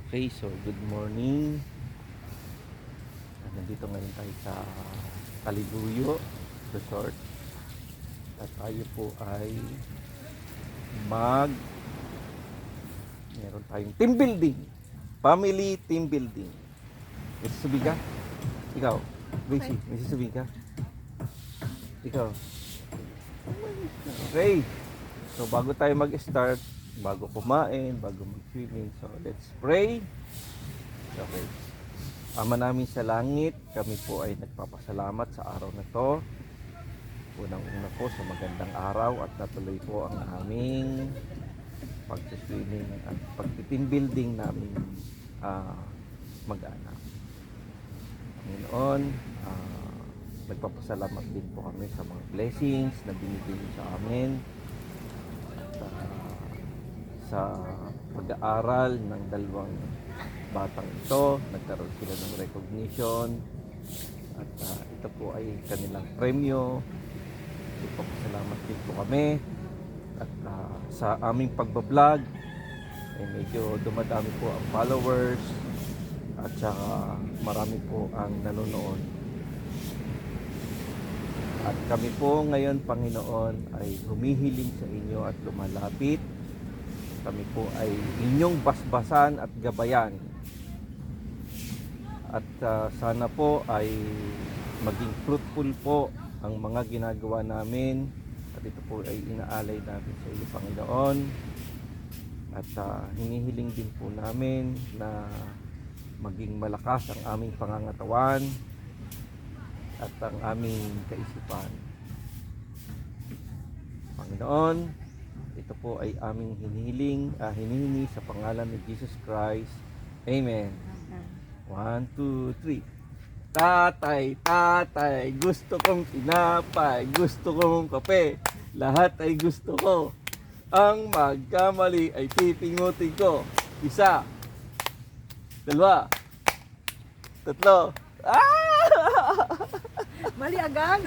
Okay, so good morning. Nandito ngayon tayo sa Kalibuyo Resort. At tayo po ay meron tayong team building. Family team building. Mrs. Subiga? Ikaw? Gracie, Mrs. Subiga? Ikaw? Okay. So bago tayo mag-start, bago kumain, bago mag-swimming, so let's pray. Okay. Ama namin sa langit, kami po ay nagpapasalamat sa araw na to. Unang-una po sa magandang araw at natuloy po ang aming pag-swimming at pag-team building namin mag-anak. Ngayon, nagpapasalamat din po kami sa mga blessings na binibigay sa amin. Sa pag-aaral ng dalawang batang ito, nagkaroon sila ng recognition at ito po ay kanilang premyo. Salamat din po kami at sa aming pagbablog ay medyo dumadami po ang followers at saka marami po ang nanonood. At kami po ngayon, Panginoon, ay humihiling sa inyo at lumalapit. Kami po ay inyong basbasan at gabayan. At sana po ay maging fruitful po ang mga ginagawa namin. At ito po ay inaalay natin sa iyo, Panginoon. At hinihiling din po namin na maging malakas ang aming pangangatawan at ang aming kaisipan. Panginoon, ito po ay aming hinihingi sa pangalan ni Jesus Christ. Amen. 1, 2, 3. Tatay, gusto kong tinapay, gusto kong kape, lahat ay gusto ko. Ang magkamali ay pipingutin ko. 1, 2, 3. Mali agad.